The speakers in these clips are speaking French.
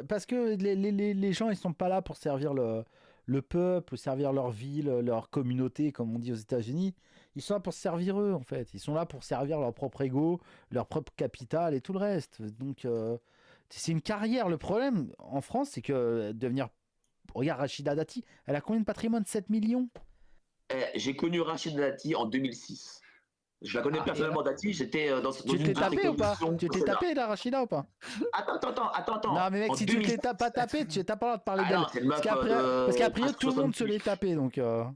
Parce que les gens, ils sont pas là pour servir le peuple, servir leur ville, leur communauté, comme on dit aux États-Unis. Ils sont là pour se servir eux, en fait. Ils sont là pour servir leur propre ego, leur propre capital et tout le reste. Donc, c'est une carrière. Le problème en France, c'est que devenir. Regarde Rachida Dati, elle a combien de patrimoine? 7 millions? J'ai connu Rachid Dati en 2006. Je la connais Ah, et, personnellement, Dati. J'étais dans tu te une l'es de ses tapé ou pas? commissions Tu au t'es Sénat. tapé, la Rachida, ou pas? Non, Attends. mais mec, En si tu te 2006. l'es pas tapé, tu n'as pas le droit de parler Ah d'elle. non, c'est une Parce meuf qu'après, parce de qu'après presque tout le monde se 68. l'est tapé, donc. Ah,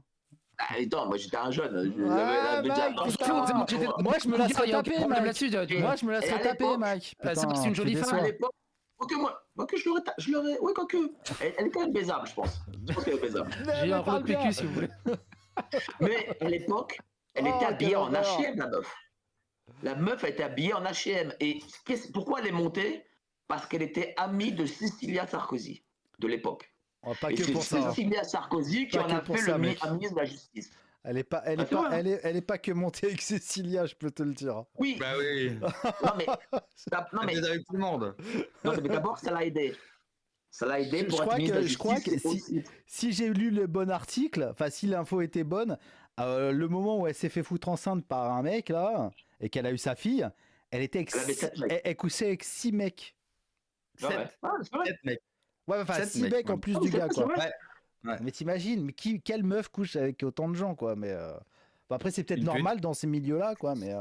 attends, moi j'étais un jeune. Ah, J'avais déjà Mike, 20 putain! ans. Moi, je me la Il serais n'y a aucun tapé, problème Mike! là-dessus. Moi, je me la Et serais à tapé, l'époque, Mike! C'est parce que c'est Putain, une tu jolie femme. à déçois. l'époque, quoique je l'aurais. Ouais, quoique. Elle est quand même baisable, je pense. Je pense qu'elle est baisable. J'ai un rouleau de PQ si vous voulez. Mais à l'époque, elle était Oh, quelle habillée en horreur! H&M, la meuf. La meuf était habillée en H&M. Et pourquoi elle est montée? Parce qu'elle était amie de Cecilia Sarkozy, de l'époque. Oh, pas Et que c'est pour ça, hein. Cecilia Sarkozy qui Pas en que a pour fait ça, un mec. ministre de la Justice. Elle Ah, est c'est pas, vrai, hein. elle est pas que montée avec Cécilia, je peux te le dire. Oui, Bah oui, non mais, non, elle mais, est avec tout le monde. non, mais d'abord, ça l'a aidé. Ça l'a aidé Je pour être ministre de la je crois Justice que et aussi. si j'ai lu le bon article, enfin, si l'info était bonne, le moment où elle s'est fait foutre enceinte par un mec, là, et qu'elle a eu sa fille, elle était avec Elle avait 7 mecs. elle couchait avec 6 mecs. Ah ouais. 7, Ah, c'est vrai. 7 mecs. Ouais, enfin, 7 6 mecs, mecs en ouais. plus Ah, du c'est gars, vrai, c'est quoi. vrai. Ouais. Mais t'imagines, mais quelle meuf couche avec autant de gens, quoi. Mais bon, après, c'est peut-être Une pute. normal dans ces milieux-là, quoi. Mais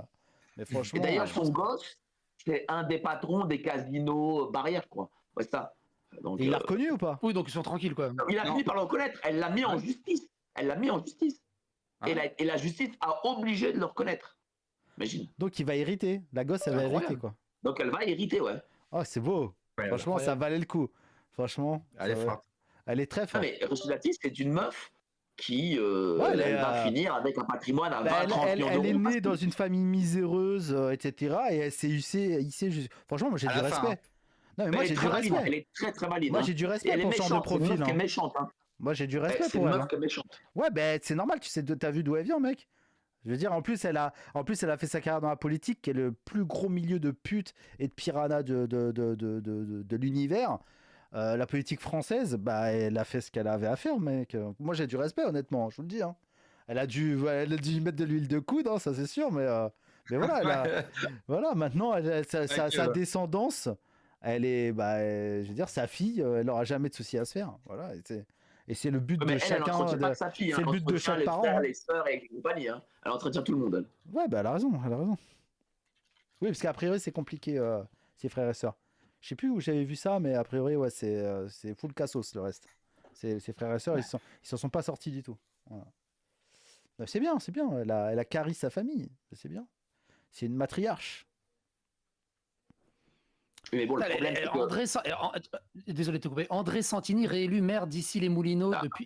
Et franchement, d'ailleurs, son gosse, c'est un des patrons des casinos barrières, quoi. Ouais, c'est ça. Donc, il l'a reconnu ou pas? Oui, donc ils sont tranquilles quoi. il a Non. fini par le reconnaître. Elle l'a mis en Ouais. justice. Elle l'a mis en justice. Ah ouais. Et la justice a obligé de le reconnaître. Imagine. Donc il va hériter. La gosse, elle va hériter, Incroyable. quoi. Donc elle va hériter, ouais. Oh, c'est beau. Ouais, Franchement, ça valait le coup. Franchement, Elle est ça forte. elle est très Ah, forte. mais Rachida Dati, c'est une meuf qui Ouais, elle va finir avec un patrimoine à 20-30 millions elle est d'euros. née dans une famille miséreuse, etc. Et elle s'est hissée franchement, moi j'ai À du la fin, respect. Non, mais Mais moi elle j'ai est du très valide. respect. Elle est très très valide. Moi Hein. j'ai du Et respect elle est pour ce genre de méchante. C'est une profil. meuf qui est Hein. méchante. Hein. Moi j'ai du respect C'est une pour elle. meuf Hein. qui est méchante. Ouais, ben c'est normal, t'as vu d'où elle vient, mec. Je veux dire, en plus, elle a fait sa carrière dans la politique, qui est le plus gros milieu de putes et de piranhas de l'univers. La politique française, bah, elle a fait ce qu'elle avait à faire, mec. Moi, j'ai du respect, honnêtement, je vous le dis. Hein. Elle a dû mettre de l'huile de coude, hein, ça c'est sûr, mais voilà, voilà, maintenant, sa descendance, elle est, bah, je veux dire, sa fille, elle n'aura jamais de souci à se faire. Voilà, et c'est le but Mais de elle n'entretient chacun. pas que sa fille. C'est Hein. le Elle but de entretient chaque les parent. frères, Hein. les sœurs et compagnie. Hein. Elle entretient tout le monde. Elle. Ouais, bah, elle a raison, elle a raison. Oui, parce qu'a priori, c'est compliqué, ses frères et sœurs. Je sais plus où j'avais vu ça, mais a priori, ouais, c'est full cassos le reste. Ses frères et sœurs, ils s'en sont pas sortis du tout. Voilà. C'est bien, c'est bien. Elle a carré sa famille. C'est bien. C'est une matriarche. Mais bon, le problème, c'est que... Désolé de te couper. André Santini réélu maire d'Issy-les-Moulineaux depuis